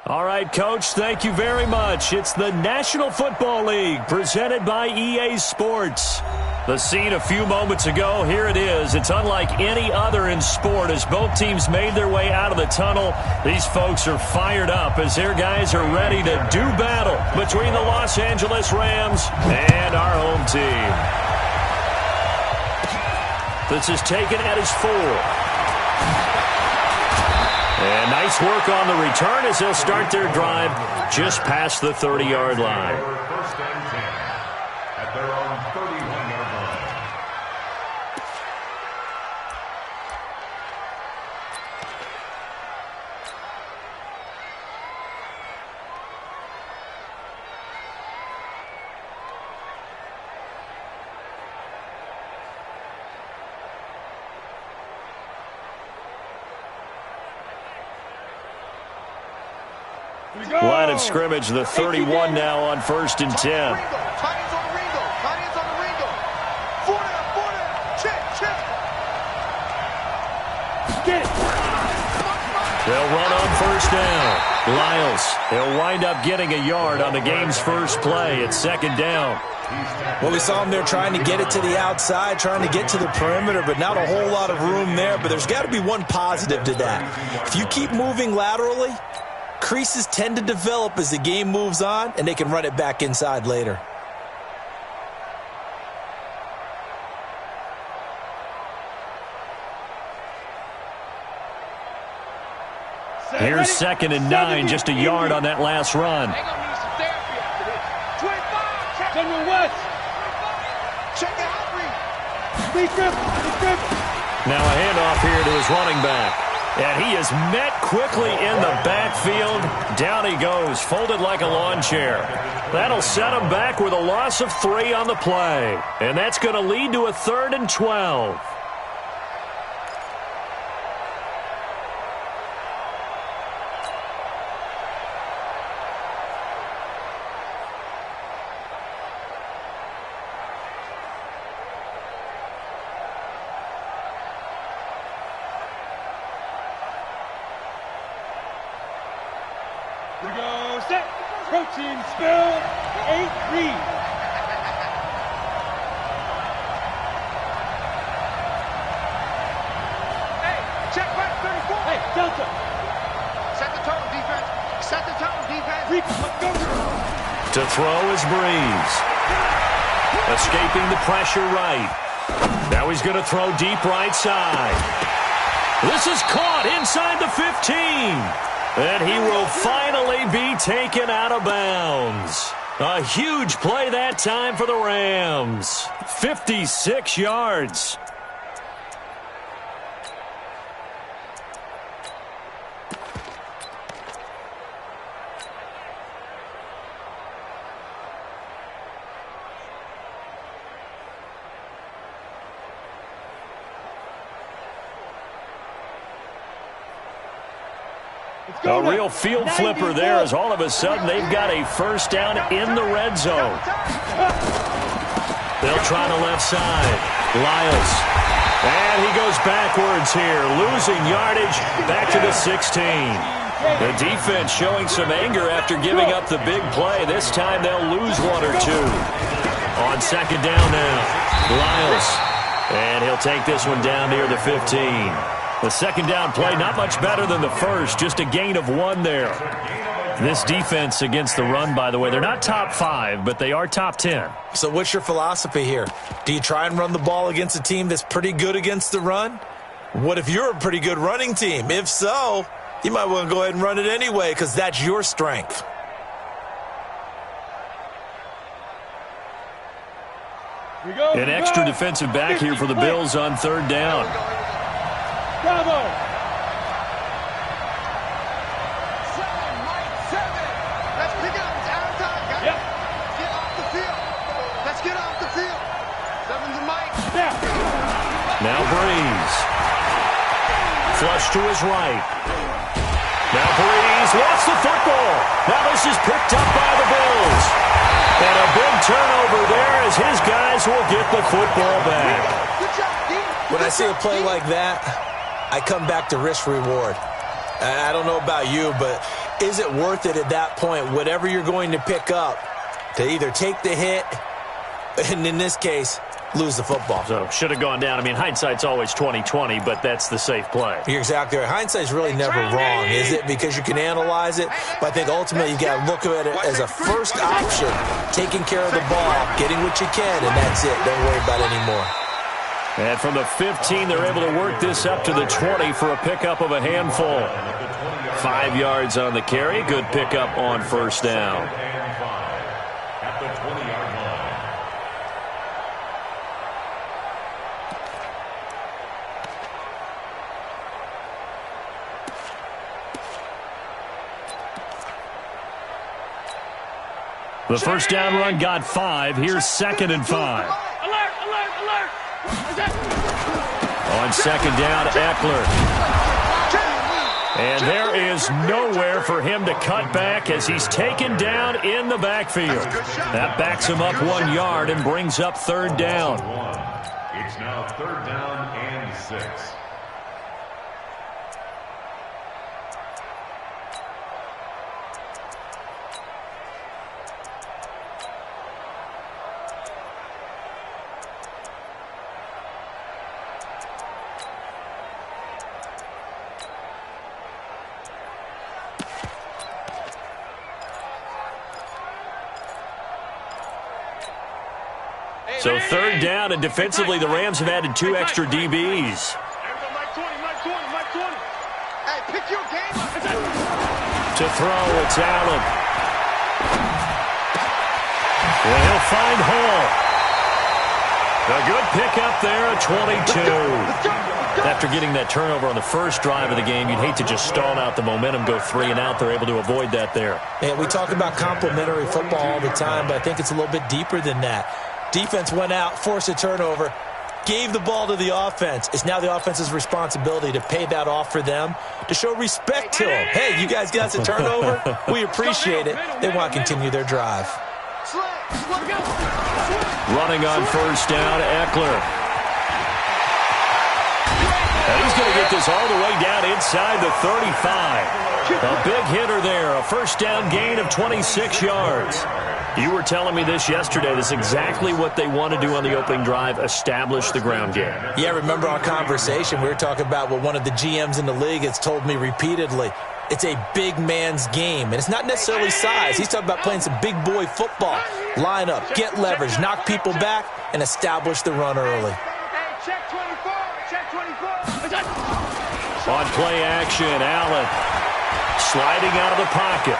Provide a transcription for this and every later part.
All right, Coach, thank you very much. It's the National Football League presented by EA Sports. The scene a few moments ago, here it is. It's unlike any other in sport as both teams made their way out of the tunnel. These folks are fired up as their guys are ready to do battle between the Los Angeles Rams and our home team. This is taken at his 4. And nice work on the return as they'll start their drive just past the 30-yard line. First and 10 at their own 31-yard line. Line of scrimmage, the 31 now on 1st and 10. They'll run on 1st down. Lyles, he'll wind up getting a yard on the game's first play. It's 2nd down. Well, we saw him there trying to get it to the outside, trying to get to the perimeter, but not a whole lot of room there. But there's got to be one positive to that. If you keep moving laterally, creases tend to develop as the game moves on, and they can run it back inside later. Here's 2nd and 9, just a yard on that last run. Now a handoff here to his running back. And he is met quickly in the backfield. Down he goes, folded like a lawn chair. That'll set him back with a loss of 3 on the play. And that's going to lead to a 3rd and 12. Coaching spill, 8 read. Hey, check back 34. Hey, Delta. Set the tone, defense. Set the tone, defense. Let's go. To throw is Breeze. Escaping the pressure right. Now he's going to throw deep right side. This is caught inside the 15. And he will finally be taken out of bounds. A huge play that time for the Rams. 56 yards. A real field flipper there as all of a sudden they've got a 1st down in the red zone. They'll try the left side. Lyles. And he goes backwards here, losing yardage back to the 16. The defense showing some anger after giving up the big play. This time they'll lose 1 or 2. On 2nd down now, Lyles. And he'll take this one down near the 15. The 2nd down play, not much better than the first, just a gain of 1 there. This defense against the run, by the way, they're not top 5, but they are top 10. So what's your philosophy here? Do you try and run the ball against a team that's pretty good against the run? What if you're a pretty good running team? If so, you might want to go ahead and run it anyway because that's your strength. An extra defensive back here for the Bills on 3rd down. Bravo! 7, Mike, 7. Let's pick it up. It's out of time, guys. Yep. Get off the field. Let's get off the field. 7's a Mike. Yeah. Now Breeze. Flush to his right. Now Breeze wants the football. Now this is picked up by the Bills. And a big turnover there as his guys will get the football back. When I see a play like that, I come back to risk reward. I don't know about you, but is it worth it at that point, whatever you're going to pick up, to either take the hit, and in this case, lose the football? So, should have gone down. I mean, hindsight's always 20/20, but that's the safe play. You're exactly right. Hindsight's really never wrong, is it? Because you can analyze it, but I think ultimately you got to look at it as a first option, taking care of the ball, getting what you can, and that's it. Don't worry about it anymore. And from the 15, they're able to work this up to the 20 for a pickup of a handful. 5 yards on the carry. Good pickup on first down. At the 20-yard line. The first down run got 5. Here's 2nd and 5. Alert, alert, alert. On 2nd down, Eckler. And there is nowhere for him to cut back as he's taken down in the backfield. That backs him up 1 yard and brings up 3rd down. It's now 3rd down and 6. So 3rd down, and defensively the Rams have added 2 extra DBs. Hey, pick your game up. To throw, it's Allen. Well, he'll find Hall. A good pickup there at 22. After getting that turnover on the first drive of the game, you'd hate to just stall out the momentum, go 3 and out. They're able to avoid that there. And we talk about complementary football all the time, but I think it's a little bit deeper than that. Defense went out, forced a turnover, gave the ball to the offense. It's now the offense's responsibility to pay that off for them, to show respect to them. Hey, you guys got the turnover? We appreciate it. They want to continue their drive. Running on first down, Eckler. And he's going to get this all the way down inside the 35. A big hitter there, a first down gain of 26 yards. You were telling me this yesterday. This is exactly what they want to do on the opening drive, establish the ground game. Yeah, remember our conversation? We were talking about what one of the GMs in the league has told me repeatedly. It's a big man's game, and it's not necessarily size. He's talking about playing some big boy football. Line up, get leverage, knock people back, and establish the run early. Hey, check 24, check 24. On play action, Allen sliding out of the pocket.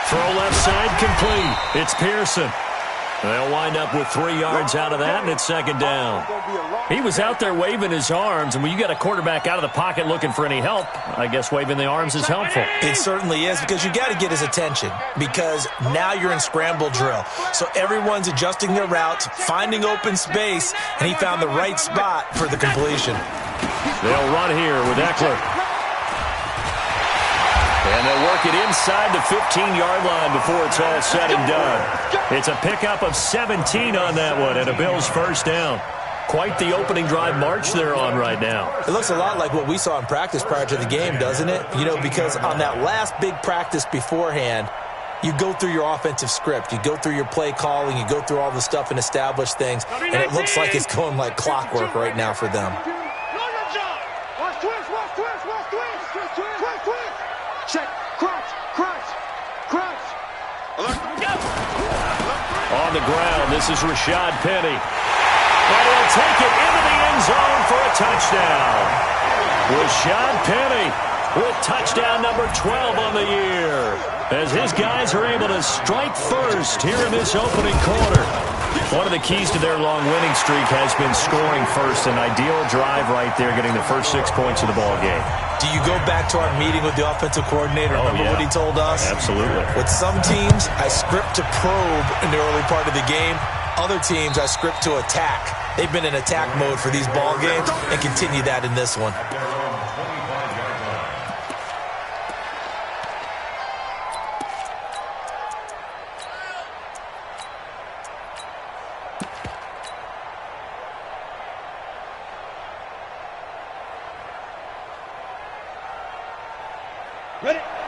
Throw left side complete. It's Pearson. They'll wind up with 3 yards out of that, and it's 2nd down. He was out there waving his arms, and when you got a quarterback out of the pocket looking for any help, I guess waving the arms is helpful. It certainly is, because you got to get his attention, because now you're in scramble drill. So everyone's adjusting their routes, finding open space, and he found the right spot for the completion. They'll run here with Eckler. And they'll work it inside the 15-yard line before it's all said and done. It's a pickup of 17 on that one, and a Bills first down. Quite the opening drive march they're on right now. It looks a lot like what we saw in practice prior to the game, doesn't it? You know, because on that last big practice beforehand, you go through your offensive script. You go through your play calling. You go through all the stuff and establish things. And it looks like it's going like clockwork right now for them. Check, crouch, crouch, crouch. On the ground, this is Rashad Penny. And he'll take it into the end zone for a touchdown. Rashad Penny with touchdown number 12 on the year, as his guys are able to strike first here in this opening quarter. One of the keys to their long winning streak has been scoring first. An ideal drive right there, getting the first 6 points of the ball game. Do you go back to our meeting with the offensive coordinator? Remember what he told us? Absolutely. With some teams, I script to probe in the early part of the game. Other teams, I script to attack. They've been in attack mode for these ball games and continue that in this one.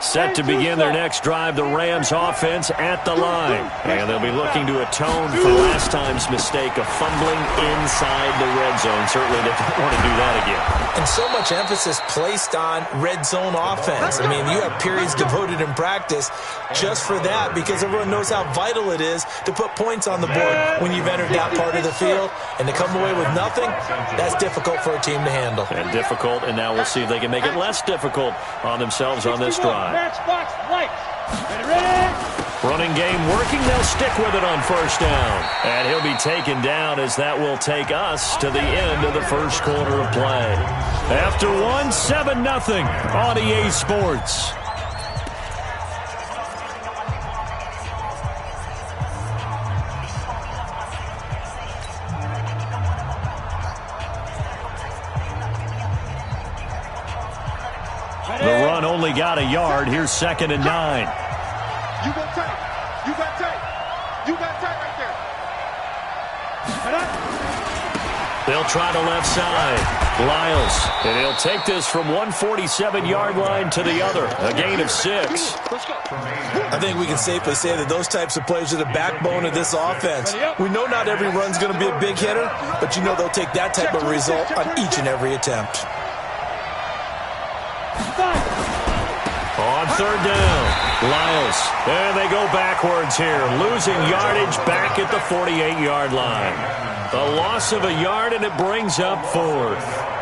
Set to begin their next drive, the Rams offense at the line. And they'll be looking to atone for last time's mistake of fumbling inside the red zone. Certainly they don't want to do that again. And so much emphasis placed on red zone offense. I mean, you have periods devoted in practice just for that because everyone knows how vital it is to put points on the board when you've entered that part of the field. And to come away with nothing, that's difficult for a team to handle. And difficult, and now we'll see if they can make it less difficult on themselves on this drive. Matchbox lights. Ready? Running game working. They'll stick with it on first down. And he'll be taken down as that will take us to the end of the first quarter of play. After 7-0 on EA Sports. The run only got a yard. Here's 2nd and 9. You got tight. You got tight. You got tight right there. They'll try the left side. Lyles. And he'll take this from 147-yard line to the other. A gain of 6. I think we can safely say that those types of plays are the backbone of this offense. We know not every run's going to be a big hitter, but you know they'll take that type of result on each and every attempt. On 3rd down, Lyles. And they go backwards here, losing yardage back at the 48-yard line. A loss of a yard, and it brings up 4th.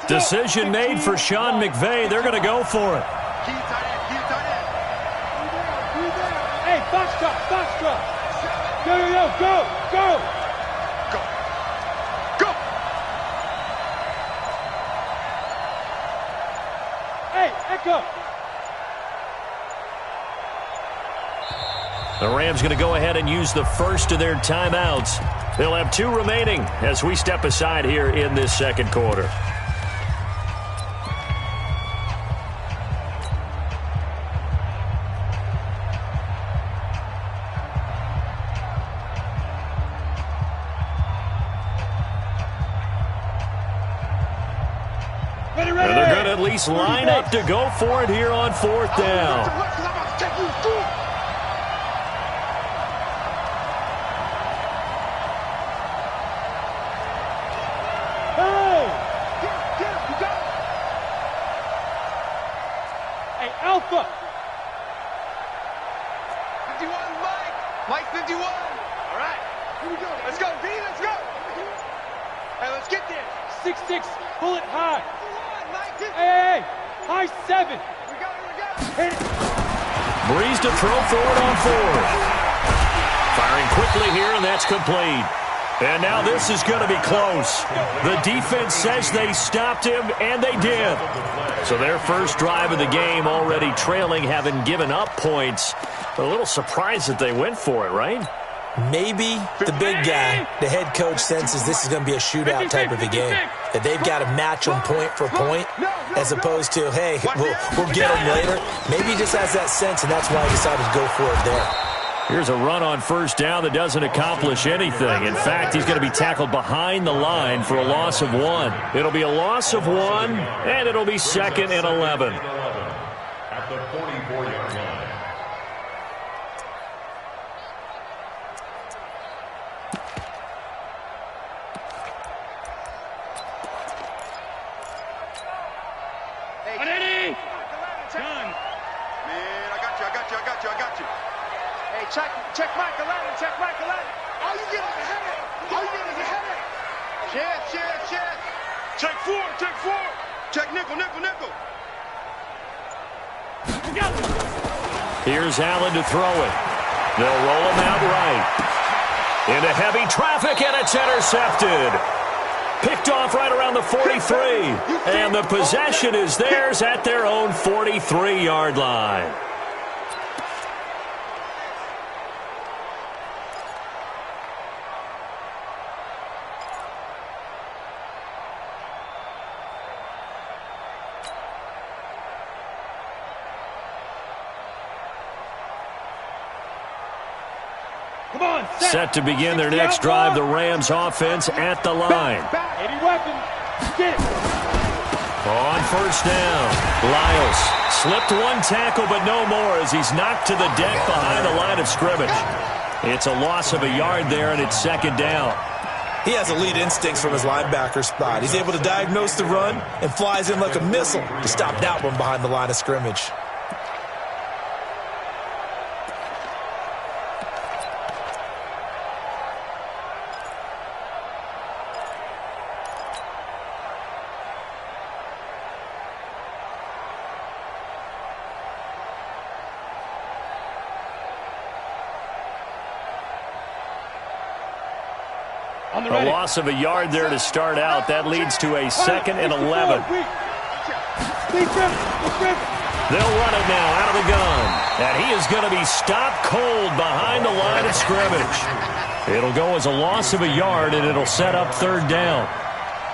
Decision made for Sean McVay. They're going to go for it. Key tight end. Key tight end. Hey, box drop. Go. Go. Hey, echo. The Rams going to go ahead and use the first of their timeouts. They'll have 2 remaining as we step aside here in this second quarter. And they're going to at least line up to go for it here on 4th down. Hey, Alpha. 51, Mike. Mike 51. All right. Here we go. Let's go, D. Let's go. Hey, let's get there. 6-6. Pull it high. Mike, Hey. High 7. we got it. Hit it. Breeze to throw forward on 4th. Firing quickly here, and that's complete. And now this is going to be close. The defense says they stopped him, and they did. So their first drive of the game already trailing, having given up points. A little surprised that they went for it, right? Maybe the big guy, the head coach, senses this is going to be a shootout type of a game. That they've got to match them point for point as opposed to, hey, we'll get them later. Maybe he just has that sense, and that's why he decided to go for it there. Here's a run on first down that doesn't accomplish anything. In fact, he's going to be tackled behind the line for a loss of 1. It'll be a loss of 1, and it'll be 2nd and 11. At the 44-yard line. Done. Man, I got you. Hey, check Michael Allen. All you get is a headache. Chest. Check 4. Check nickel. Here's Allen to throw it. They'll roll him out right. Into heavy traffic, and it's intercepted. Picked off right around the 43. And the possession is theirs at their own 43-yard line. Set to begin their next drive, the Rams offense at the line. 80 weapons. Get it. On first down, Lyles slipped one tackle, but no more as he's knocked to the deck behind the line of scrimmage. It's a loss of a yard there, and it's second down. He has elite instincts from his linebacker spot. He's able to diagnose the run and flies in like a missile to stop that one behind the line of scrimmage. A loss of a yard there to start out. That leads to a 2nd and 11. They'll run it now out of the gun. And he is going to be stopped cold behind the line of scrimmage. It'll go as a loss of a yard, and it'll set up third down.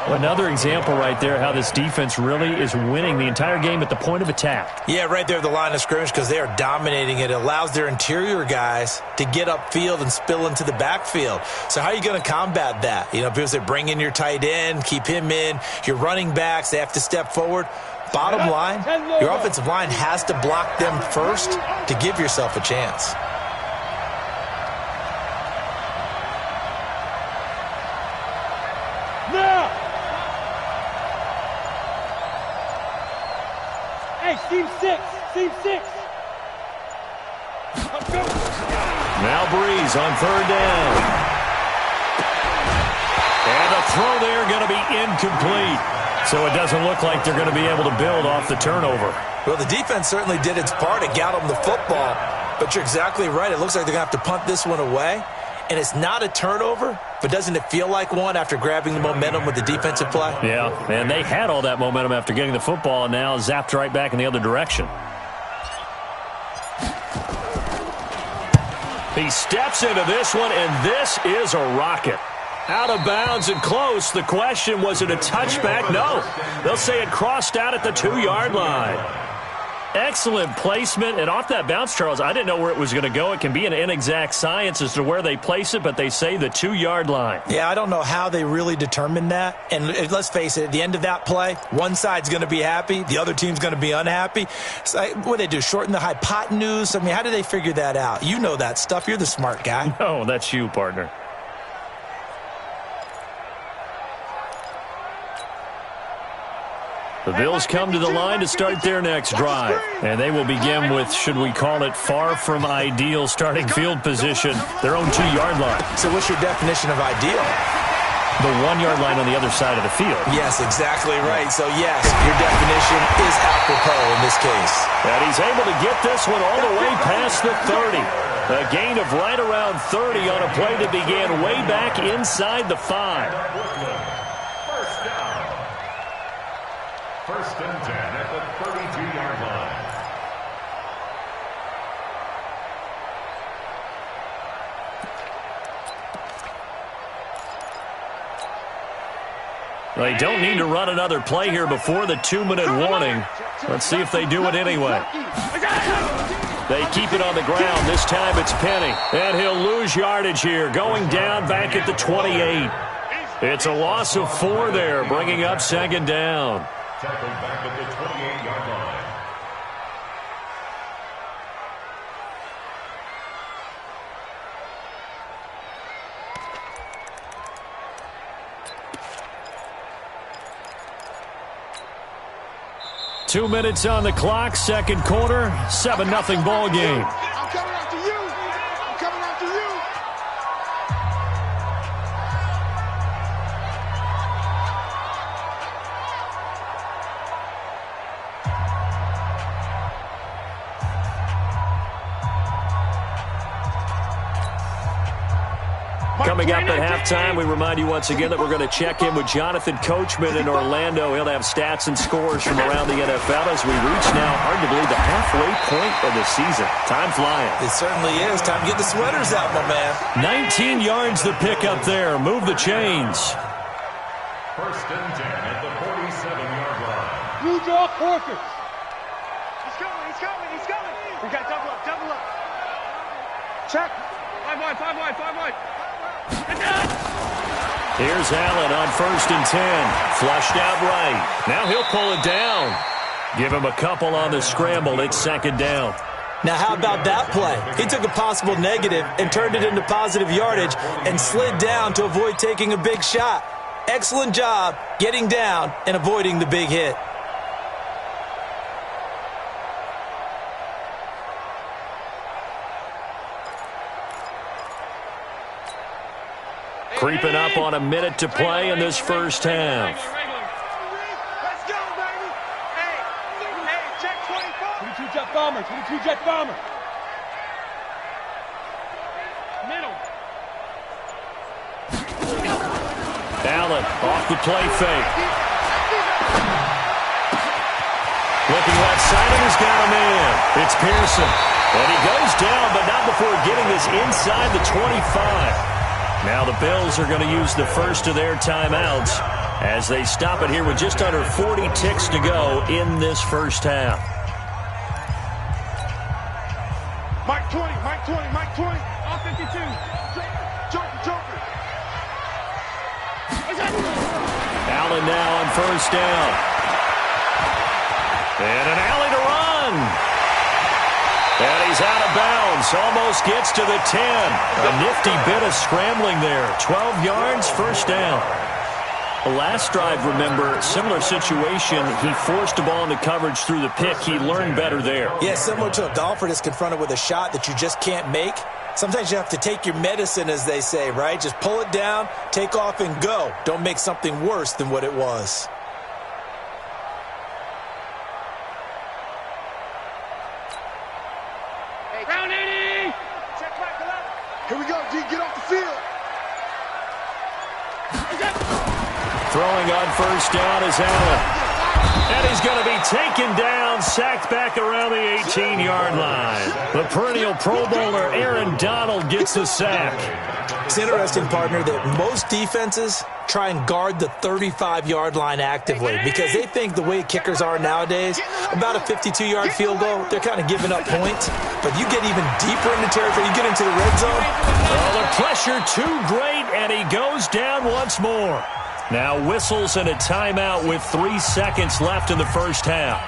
Another example right there how this defense really is winning the entire game at the point of attack. Yeah, right there at the line of scrimmage because they are dominating it. It allows their interior guys to get upfield and spill into the backfield. So how are you going to combat that? You know, people say bring in your tight end, keep him in. Your running backs, they have to step forward. Bottom line, your offensive line has to block them first to give yourself a chance. Team 6. Now Breeze on third down. And the throw there going to be incomplete. So it doesn't look like they're going to be able to build off the turnover. Well, the defense certainly did its part to get them the football. But you're exactly right. It looks like they're going to have to punt this one away. And it's not a turnover, but doesn't it feel like one after grabbing the momentum with the defensive play? Yeah, and they had all that momentum after getting the football and now zapped right back in the other direction. He steps into this one, and this is a rocket. Out of bounds and close. The question, was it a touchback? No. They'll say it crossed out at the 2-yard line. Excellent placement, and off that bounce, Charles, I didn't know where it was going to go. It can be an inexact science as to where they place it, but they say the 2-yard line. Yeah, I don't know how they really determined that. And let's face it, at the end of that play, one side's going to be happy, the other team's going to be unhappy. So what do they do, shorten the hypotenuse? I mean, how do they figure that out? You know that stuff. You're the smart guy. No, that's you, partner. The Bills come to the line to start their next drive. And they will begin with, should we call it, far from ideal starting field position, their own 2-yard line. So what's your definition of ideal? The 1-yard line on the other side of the field. Yes, exactly right. So, yes, your definition is apropos in this case. And he's able to get this one all the way past the 30. A gain of right around 30 on a play that began way back inside the 5. First and 10 at the 32-yard line. They don't need to run another play here before the 2-minute warning. Let's see if they do it anyway. They keep it on the ground. This time it's Penny. And he'll lose yardage here, going down back at the 28. It's a loss of 4 there, bringing up second down. Tackled back at the 28-yard line. Two minutes on the clock, second quarter, 7-0 ball game. I'm coming after you. I'm coming after you. Coming up at halftime, we remind you once again that we're going to check in with Jonathan Coachman in Orlando. He'll have stats and scores from around the NFL as we reach now, hard to believe, the halfway point of the season. Time flying. It certainly is. Time to get the sweaters out, my man. 19 yards to pick up there. Move the chains. First and 10 at the 47-yard line. Blue draw Corkers. He's coming. We got double up. Check. Here's Allen on 1st and 10. Flushed out right. Now he'll pull it down. Give him a couple on the scramble. It's 2nd down. Now, how about that play? He took a possible negative and turned it into positive yardage and slid down to avoid taking a big shot. Excellent job getting down and avoiding the big hit. Creeping up on a minute to play in this first half. Let's go, baby. Hey, check 24. 22 jet bomber, 22 jet bomber. Middle. Allen off the play fake. Looking left side, and he's got him in. It's Pearson. And he goes down, but not before getting this inside the 25. Now the Bills are going to use the first of their timeouts as they stop it here with just under 40 ticks to go in this first half. Mike 20, Mike 20, Mike 20. All 52. Joker. Allen now on 1st down. And an alley to run. And he's out of bounds. Almost gets to the 10. A nifty bit of scrambling there. 12 yards, 1st down. The last drive, remember, similar situation. He forced a ball into coverage through the pick. He learned better there. Yeah, similar to a golfer that's confronted with a shot that you just can't make. Sometimes you have to take your medicine, as they say, right? Just pull it down, take off, and go. Don't make something worse than what it was. Round 80. Check back 11. Here we go, D. Get off the field. Throwing on 1st down is Allen. And he's going to be taken down, sacked back around the 18-yard line. The perennial Pro Bowler Aaron Donald gets the sack. It's interesting, partner, that most defenses try and guard the 35-yard line actively because they think the way kickers are nowadays, about a 52-yard field goal, they're kind of giving up points. But you get even deeper into territory, you get into the red zone. Oh, the pressure too great, and he goes down once more. Now whistles and a timeout with 3 seconds left in the first half.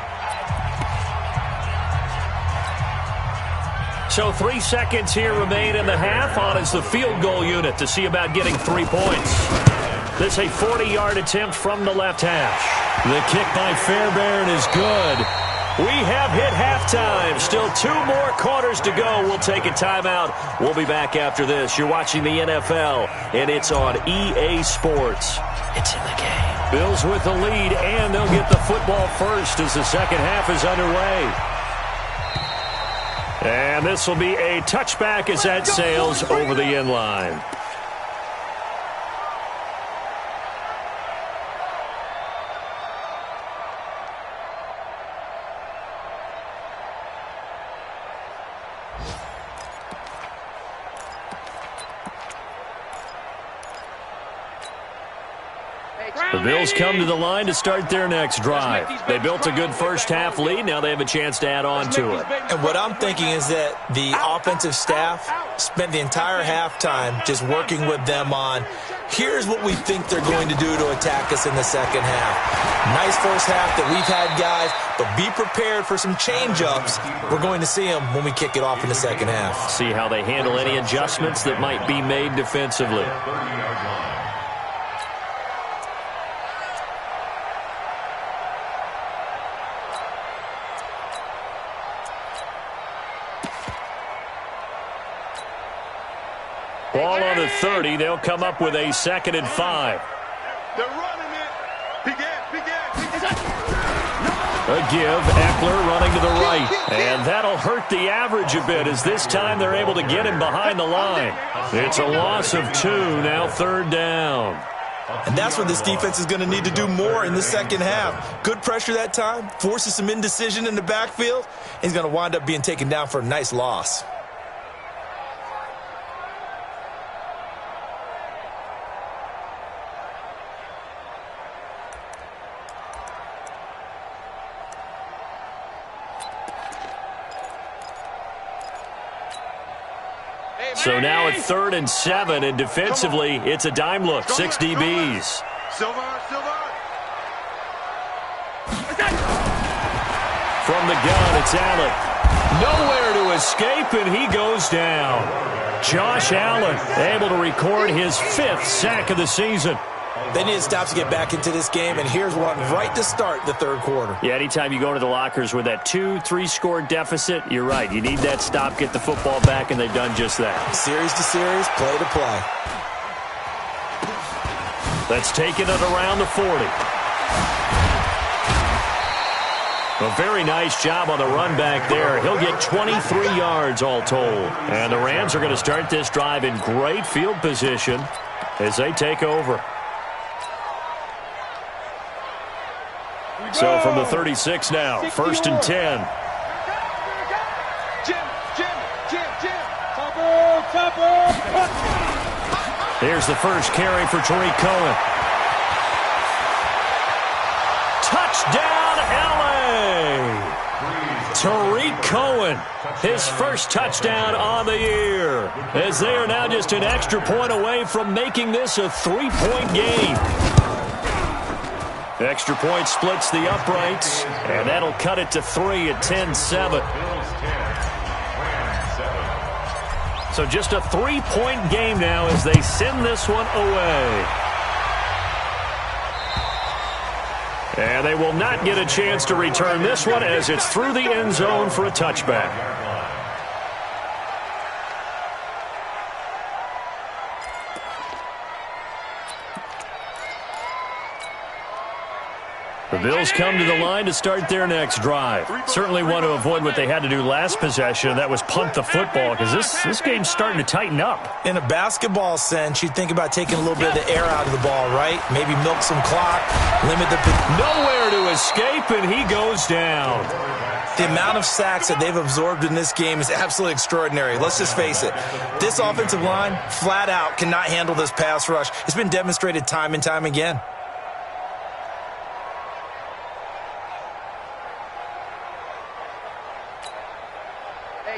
So 3 seconds here remain in the half. On is the field goal unit to see about getting 3 points. This a 40-yard attempt from the left hash. The kick by Fairbairn is good. We have hit halftime. Still 2 more quarters to go. We'll take a timeout. We'll be back after this. You're watching the NFL, and it's on EA Sports. It's in the game. Bills with the lead, and they'll get the football first as the second half is underway. And this will be a touchback as that sails over the end line. The Bills come to the line to start their next drive. They built a good first half lead. Now they have a chance to add on to it. And what I'm thinking is that the offensive staff spent the entire halftime just working with them on, here's what we think they're going to do to attack us in the second half. Nice first half that we've had, guys, but be prepared for some change-ups. We're going to see them when we kick it off in the second half. See how they handle any adjustments that might be made defensively. Ball on the 30. They'll come up with a 2nd and 5. They're running it. Begin. A give. Eckler running to the right. And that'll hurt the average a bit as this time they're able to get him behind the line. It's a loss of 2. Now 3rd down. And that's what this defense is going to need to do more in the second half. Good pressure that time. Forces some indecision in the backfield. He's going to wind up being taken down for a nice loss. So now at 3rd and 7, and defensively, it's a dime look, 6 DBs. Silver. From the gun, it's Allen. Nowhere to escape, and he goes down. Josh Allen able to record his 5th sack of the season. They need to stop to get back into this game, and here's one right to start the third quarter. Yeah, anytime you go to the lockers with that 2-3 score deficit, you're right. You need that stop, get the football back, and they've done just that. Series to series, play to play. Let's take it at around the 40. A very nice job on the run back there. He'll get 23 yards all told. And the Rams are going to start this drive in great field position as they take over. So from the 36 now, 1st and 10. Jim. Topper. Here's the first carry for Tariq Cohen. Touchdown, LA! Tariq Cohen, his first touchdown on the year, as they are now just an extra point away from making this a 3-point game. Extra point splits the uprights, and that'll cut it to 3 at 10-7. So just a 3-point game now as they send this one away. And they will not get a chance to return this one as it's through the end zone for a touchback. The Bills come to the line to start their next drive. Certainly want to avoid what they had to do last possession, and that was punt the football, because this game's starting to tighten up. In a basketball sense, you'd think about taking a little bit of the air out of the ball, right? Maybe milk some clock, limit the... Nowhere to escape, and he goes down. The amount of sacks that they've absorbed in this game is absolutely extraordinary. Let's just face it. This offensive line, flat out, cannot handle this pass rush. It's been demonstrated time and time again.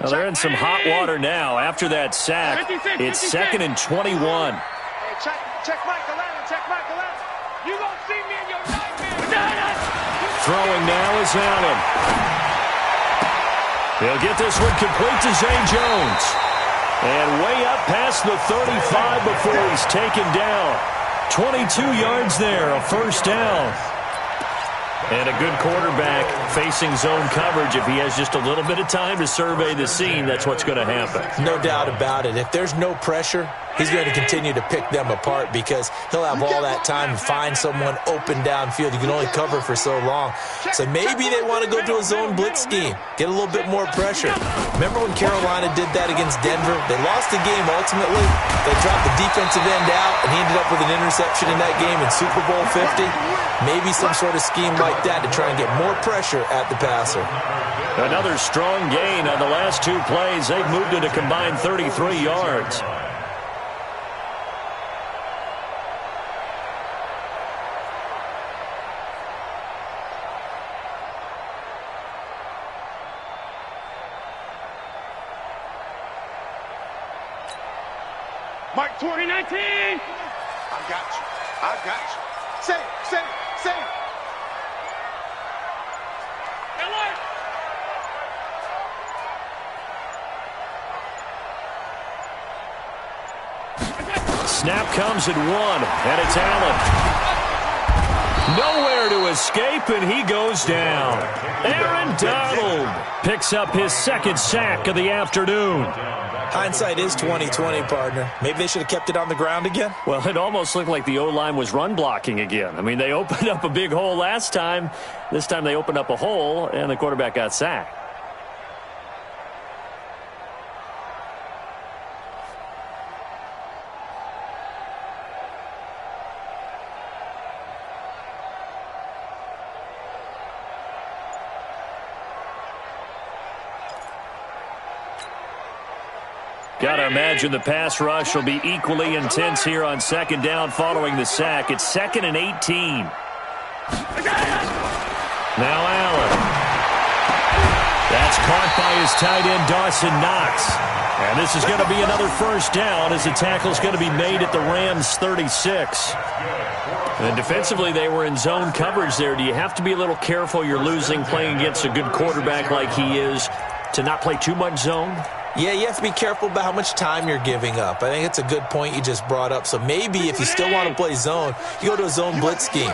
Well, they're in some hot water now. After that sack, it's 2nd and 21. Hey, check Michael Allen. You gonna see me in your nightmare. Throwing now is Allen. He'll get this one complete to Zay Jones. And way up past the 35 before he's taken down. 22 yards there, a first down. And a good quarterback facing zone coverage. If he has just a little bit of time to survey the scene, that's what's going to happen. No doubt about it. If there's no pressure, he's going to continue to pick them apart because he'll have all that time to find someone open downfield. You can only cover for so long. So maybe they want to go to a zone blitz scheme, get a little bit more pressure. Remember when Carolina did that against Denver? They lost the game ultimately. They dropped the defensive end out, and he ended up with an interception in that game in Super Bowl 50. Maybe some sort of scheme like that to try and get more pressure at the passer. Another strong gain on the last 2 plays. They've moved it a combined 33 yards. Mike 2019. I got you. Say it. Snap comes at 1, and it's Allen. Nowhere to escape, and he goes down. Aaron Donald picks up his 2nd sack of the afternoon. Hindsight is 20/20, partner. Maybe they should have kept it on the ground again. Well, it almost looked like the O-line was run blocking again. I mean, they opened up a big hole last time. This time they opened up a hole, and the quarterback got sacked. Got to imagine the pass rush will be equally intense here on 2nd down following the sack. It's 2nd and 18. Now Allen. That's caught by his tight end, Dawson Knox. And this is going to be another first down as the tackle is going to be made at the Rams' 36. And defensively, they were in zone coverage there. Do you have to be a little careful? You're losing playing against a good quarterback like he is to not play too much zone? Yeah, you have to be careful about how much time you're giving up. I think it's a good point you just brought up. So maybe if you still want to play zone, you go to a zone blitz scheme.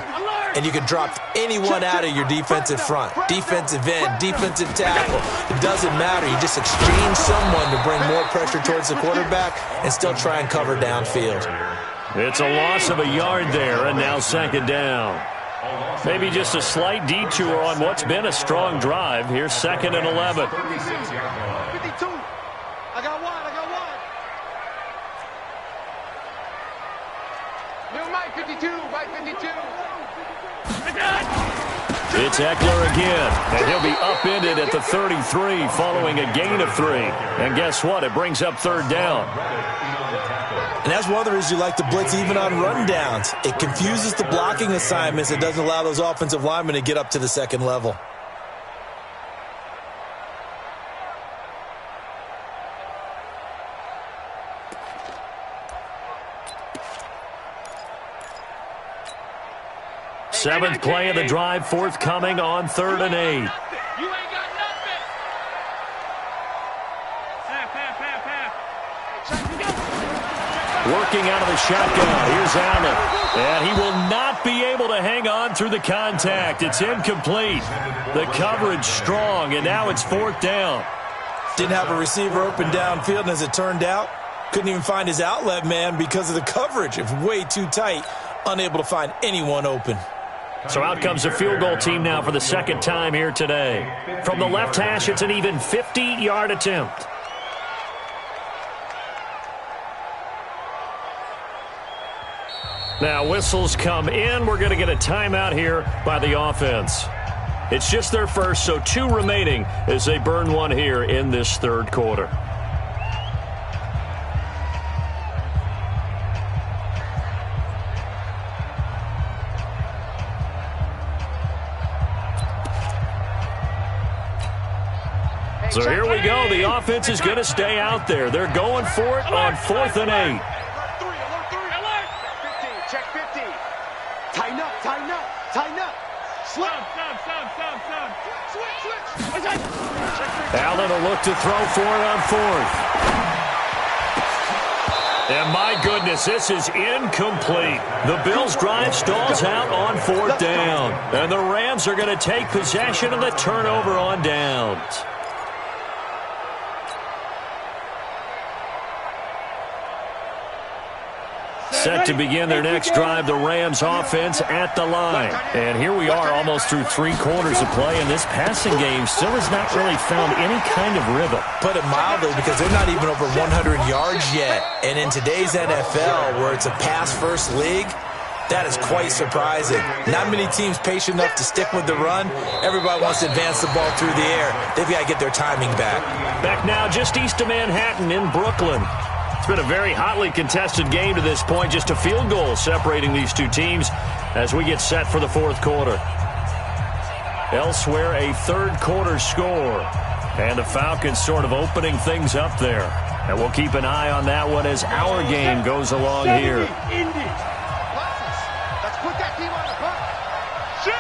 And you can drop anyone out of your defensive front, defensive end, defensive tackle. It doesn't matter. You just exchange someone to bring more pressure towards the quarterback and still try and cover downfield. It's a loss of a yard there, and now second down. Maybe just a slight detour on what's been a strong drive. Here's 2nd and 11. 52. I got one. New Mike 52, Mike 52. It's Eckler again, and he'll be upended at the 33 following a gain of 3. And guess what? It brings up 3rd down. And that's one of the reasons you like to blitz even on rundowns. It confuses the blocking assignments. It doesn't allow those offensive linemen to get up to the second level. Seventh play of the drive forthcoming on 3rd and 8. You ain't got nothing. Working out of the shotgun. Here's Allen. And he will not be able to hang on through the contact. It's incomplete. The coverage strong, and now it's 4th down. Didn't have a receiver open downfield, and as it turned out, couldn't even find his outlet man because of the coverage. It's way too tight, unable to find anyone open. So out comes the field goal team now for the 2nd time here today. From the left hash, it's an even 50-yard attempt. Now whistles come in. We're going to get a timeout here by the offense. It's just their first, so 2 remaining as they burn one here in this 3rd quarter. So here we go. The offense is going to stay out there. They're going for it on 4th and 8. Check 50. Tighten up. Slip. Switch. Allen will look to throw for it on 4th. And my goodness, this is incomplete. The Bills' drive stalls out on 4th down. And the Rams are going to take possession of the turnover on downs. Set to begin their next drive, the Rams offense at the line. And here we are almost through 3 quarters of play, and this passing game still has not really found any kind of rhythm. Put it mildly, because they're not even over 100 yards yet. And in today's NFL, where it's a pass-first league, that is quite surprising. Not many teams patient enough to stick with the run. Everybody wants to advance the ball through the air. They've got to get their timing back. Back now just east of Manhattan in Brooklyn. It's been a very hotly contested game to this point. Just a field goal separating these 2 teams as we get set for the 4th quarter. Elsewhere, a 3rd quarter score. And the Falcons sort of opening things up there. And we'll keep an eye on that one as our game goes along here. Let's put that team on the clock. Shoot!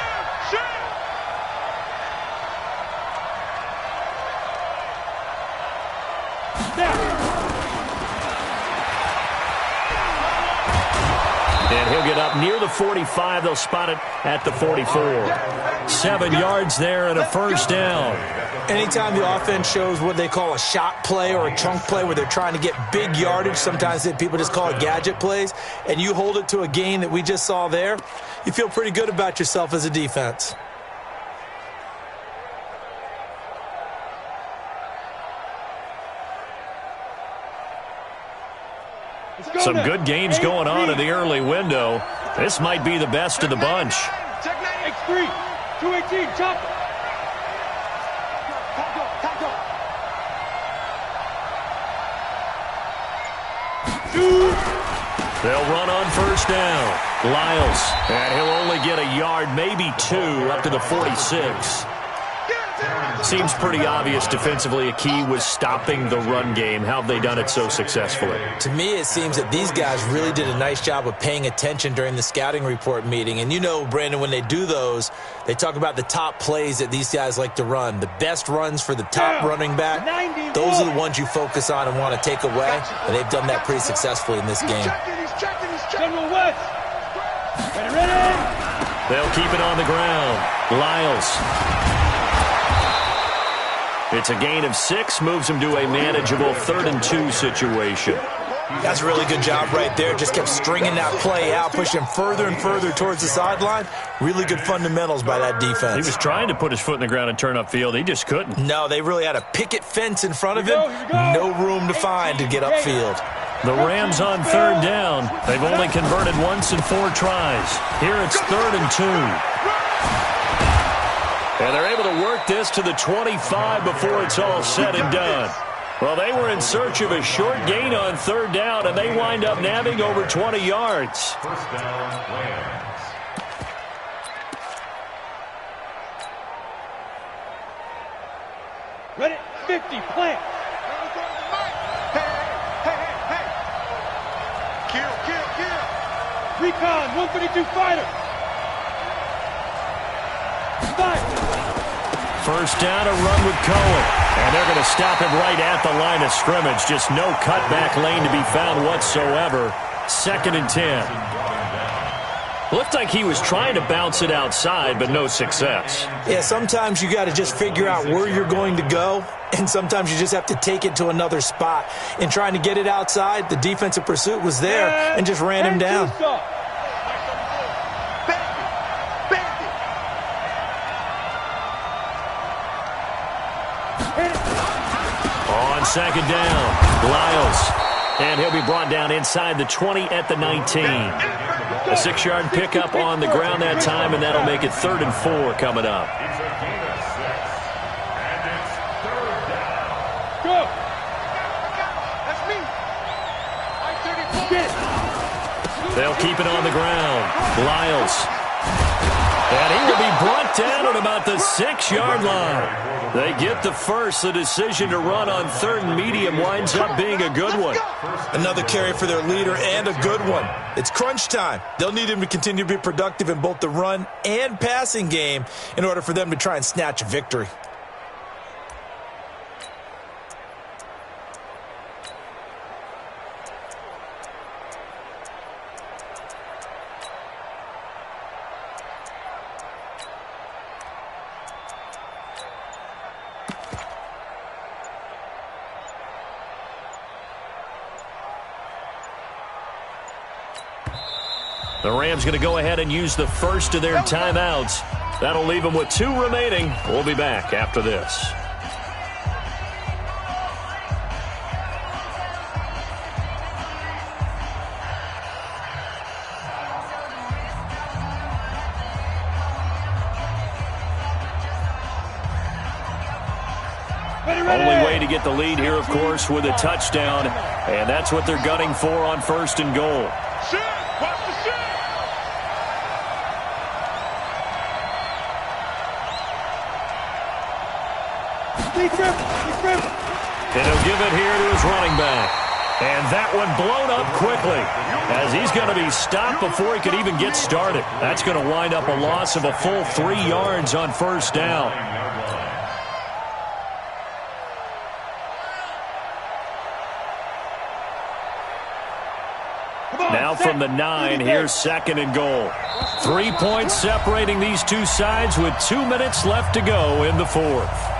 And he'll get up near the 45. They'll spot it at the 44. 7 yards there and a first down. Anytime the offense shows what they call a shot play or a chunk play where they're trying to get big yardage, sometimes people just call it gadget plays, and you hold it to a gain that we just saw there, you feel pretty good about yourself as a defense. Some good games going on in the early window. This might be the best of the bunch. X3, 218, chop. They'll run on first down. Lyles, and he'll only get a yard, maybe 2, up to the 46. Seems pretty obvious defensively a key was stopping the run game. How have they done it so successfully? To me, it seems that these guys really did a nice job of paying attention during the scouting report meeting. And you know, Brandon, when they do those, they talk about the top plays that these guys like to run. The best runs for the top running back, those are the ones you focus on and want to take away. And they've done that pretty successfully in this game. General West. Ready. They'll keep it on the ground. Lyles. It's a gain of 6, moves him to a manageable 3rd and 2 situation. That's a really good job right there. Just kept stringing that play out, pushing him further and further towards the sideline. Really good fundamentals by that defense. He was trying to put his foot in the ground and turn upfield. He just couldn't. No, they really had a picket fence in front of him. No room to find to get upfield. The Rams on 3rd down. They've only converted once in 4 tries. Here it's 3rd and 2. And they're able to work this to the 25 before it's all said and done. Well, they were in search of a short gain on 3rd down, and they wind up nabbing over 20 yards. First down, Rams. Ready. 50. Plant. Hey. Kill. Recon. 152 fighter. Fire. First down, a run with Cohen. And they're going to stop him right at the line of scrimmage. Just no cutback lane to be found whatsoever. 2nd and 10. Looked like he was trying to bounce it outside, but no success. Yeah, sometimes you got to just figure out where you're going to go, and sometimes you just have to take it to another spot. In trying to get it outside, the defensive pursuit was there and just ran him down. On 2nd down, Lyles. And he'll be brought down inside the 20 at the 19. A 6-yard pickup on the ground that time, and that'll make it 3rd and 4 coming up. It's a gain of 6. And it's 3rd down. Go. That's me. They'll keep it on the ground. Lyles. And he will be brought down at about the 6-yard line. They get the first. The decision to run on 3rd and medium winds up being a good one. Another carry for their leader and a good one. It's crunch time. They'll need him to continue to be productive in both the run and passing game in order for them to try and snatch a victory. The Rams going to go ahead and use the first of their timeouts. That'll leave them with 2 remaining. We'll be back after this. Only way to get the lead here, of course, with a touchdown. And that's what they're gunning for on 1st and goal. Watch the shit. And he'll give it here to his running back. And that one blown up quickly as he's going to be stopped before he could even get started. That's going to wind up a loss of a full 3 yards on 1st down. Now from the 9, here's 2nd and goal. 3 points separating these two sides with 2 minutes left to go in the 4th.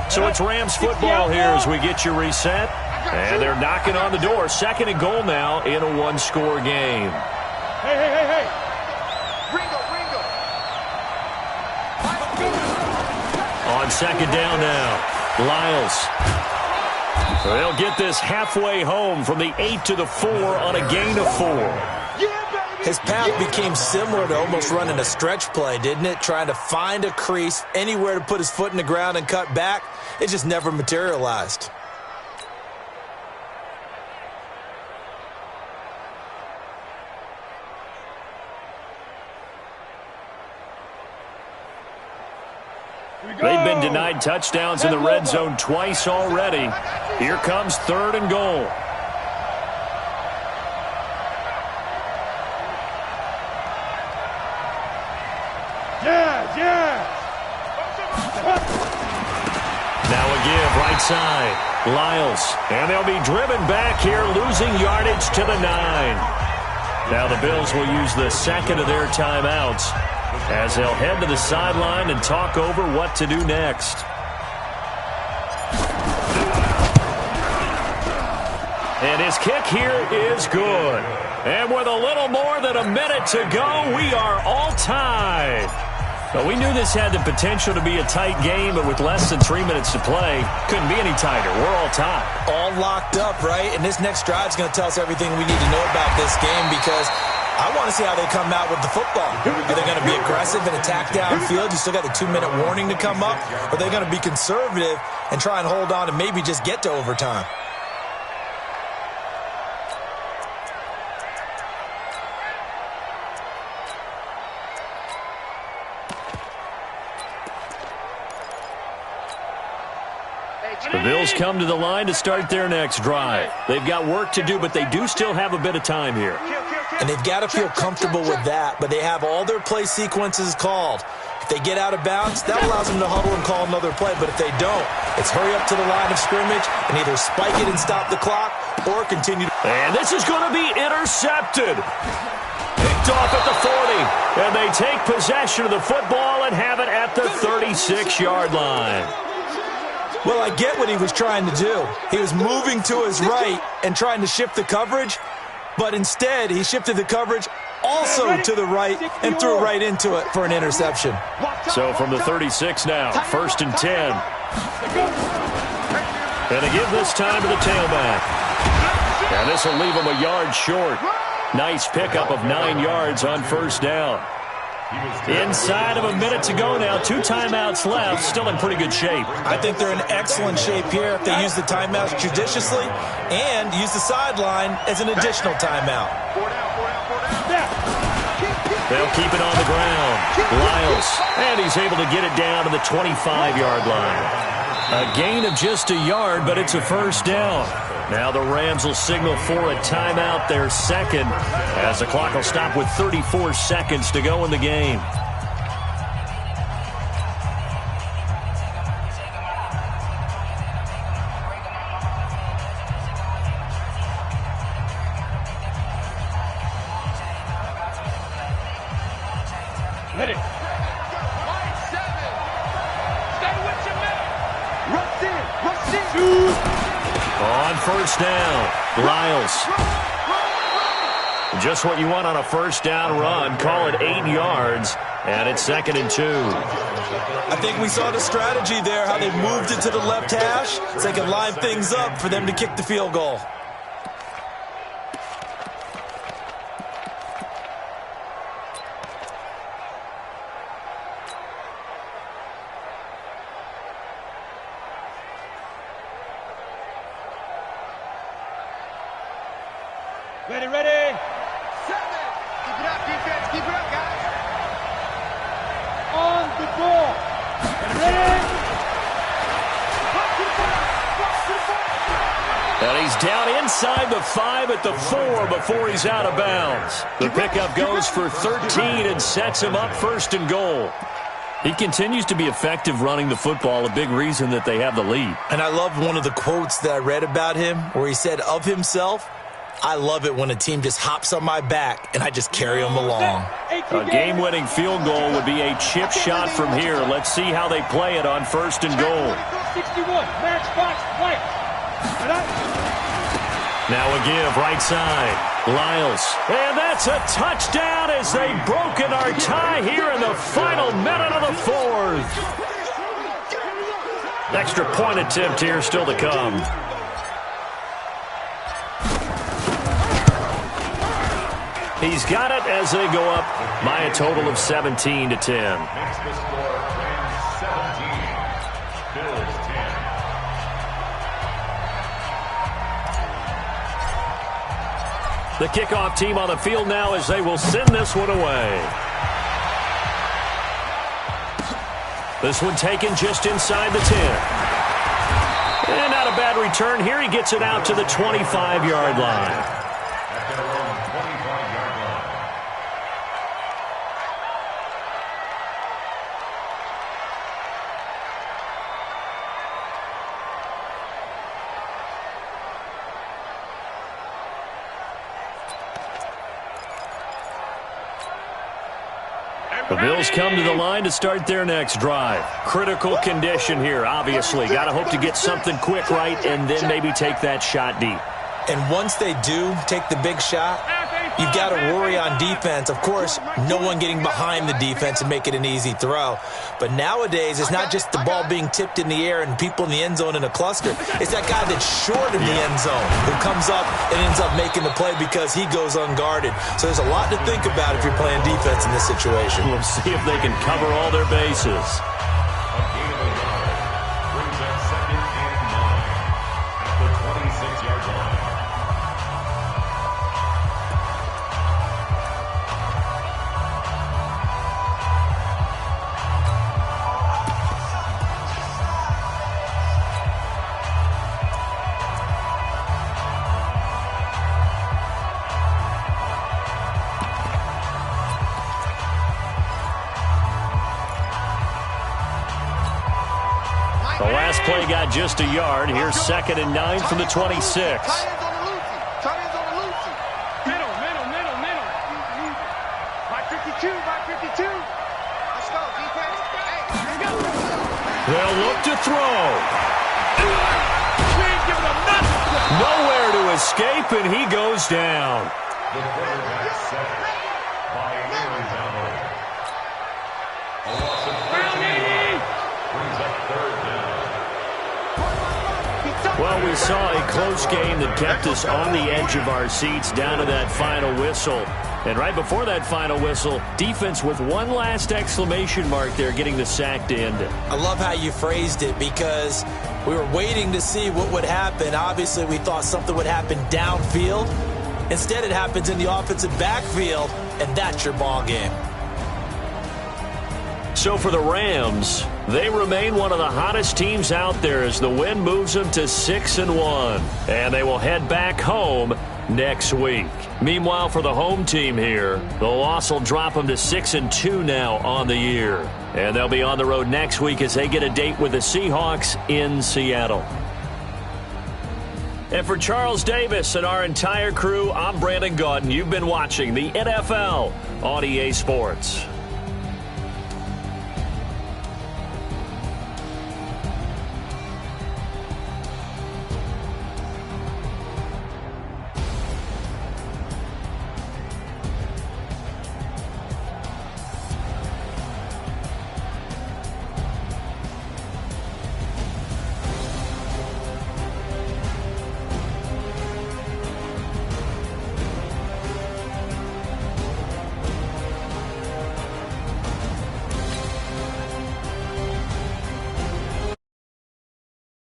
So it's Rams football here as we get you reset. And they're knocking on the door. 2nd and goal now in a 1-score game. Hey. Ringo. On 2nd down now, Lyles. They'll get this halfway home from the 8 to the 4 on a gain of 4. His path became similar to almost running a stretch play, didn't it? Trying to find a crease, anywhere to put his foot in the ground and cut back. It just never materialized. They've been denied touchdowns in the red zone twice already. Here comes 3rd and goal. Now a give right side. Lyles. And they'll be driven back here, losing yardage to the 9. Now the Bills will use the second of their timeouts as they'll head to the sideline and talk over what to do next. And his kick here is good. And with a little more than a minute to go, we are all tied. But we knew this had the potential to be a tight game, but with less than 3 minutes to play, couldn't be any tighter. We're all tied. All locked up, right? And this next drive is going to tell us everything we need to know about this game because I want to see how they come out with the football. Are they going to be aggressive and attack downfield? You still got the 2-minute warning to come up. Or are they going to be conservative and try and hold on and maybe just get to overtime? The Bills come to the line to start their next drive. They've got work to do, but they do still have a bit of time here. And they've got to feel comfortable with that, but they have all their play sequences called. If they get out of bounds, that allows them to huddle and call another play, but if they don't, it's hurry up to the line of scrimmage and either spike it and stop the clock or continue to... And this is going to be intercepted. Picked off at the 40, and they take possession of the football and have it at the 36-yard line. Well, I get what he was trying to do. He was moving to his right and trying to shift the coverage, but instead he shifted the coverage also to the right and threw right into it for an interception. So from the 36 now, 1st and 10. And a give this time to the tailback. And this will leave him a yard short. Nice pickup of 9 yards on 1st down. Inside of a minute to go now. 2 timeouts left. Still in pretty good shape. I think they're in excellent shape here if they use the timeouts judiciously and use the sideline as an additional timeout. They'll keep it on the ground. Lyles. And he's able to get it down to the 25-yard line. A gain of just a yard, but it's a 1st down. Now the Rams will signal for a timeout, their second, as the clock will stop with 34 seconds to go in the game. Hit it. Stay with your man. Rush in. On 1st down, Lyles. Just what you want on a 1st down run. Call it 8 yards, and it's 2nd and 2. I think we saw the strategy there, how they moved it to the left hash so they could line things up for them to kick the field goal. Ready, ready. 7. Keep it up, defense. Keep it up, guys. On the ball. Ready. And he's down inside the 5 at the 4 before he's out of bounds. The pickup goes for 13 and sets him up 1st and goal. He continues to be effective running the football, a big reason that they have the lead. And I love one of the quotes that I read about him where he said of himself, I love it when a team just hops on my back and I just carry them along. A game-winning field goal would be a chip shot from here. Let's see how they play it on 1st and goal. 61, matchbox, right. Now a give, right side. Lyles. And that's a touchdown as they've broken our tie here in the final minute of the 4th. Extra point attempt here still to come. He's got it as they go up by a total of 17-10. Makes the score Rams 17, Bills 10. The kickoff team on the field now as they will send this one away. This one taken just inside the 10. And not a bad return here. He gets it out to the 25-yard line. At their own 25-yard line. The Bills come to the line to start their next drive. Critical condition here, obviously. Got to hope to get something quick right and then maybe take that shot deep. And once they do take the big shot, you've got to worry on defense. Of course, no one getting behind the defense and make it an easy throw. But nowadays, it's not just the ball being tipped in the air and people in the end zone in a cluster. It's that guy that's short in the end zone who comes up and ends up making the play because he goes unguarded. So there's a lot to think about if you're playing defense in this situation. We'll see if they can cover all their bases. A gain of a yard brings up 2nd and 9 at the 26-yard line. The last play got just a yard. Here's 2nd and 9 from the 26. Tight ends on the Lucy. Tight ends on the Lucy. Middle. By 52. Let's go, defense. Hey, let's go. They'll look to throw. Nowhere to escape, and he goes down. The quarterback sacked by Arizona. A loss of 13 brings up 3rd down. Well, we saw a close game that kept us on the edge of our seats down to that final whistle. And right before that final whistle, defense with one last exclamation mark there, getting the sack to end it. I love how you phrased it because we were waiting to see what would happen. Obviously, we thought something would happen downfield. Instead, it happens in the offensive backfield, and that's your ball game. So for the Rams, they remain one of the hottest teams out there as the win moves them to 6-1. And they will head back home next week. Meanwhile, for the home team here, the loss will drop them to 6-2 now on the year. And they'll be on the road next week as they get a date with the Seahawks in Seattle. And for Charles Davis and our entire crew, I'm Brandon Gaudin. You've been watching the NFL on EA Sports.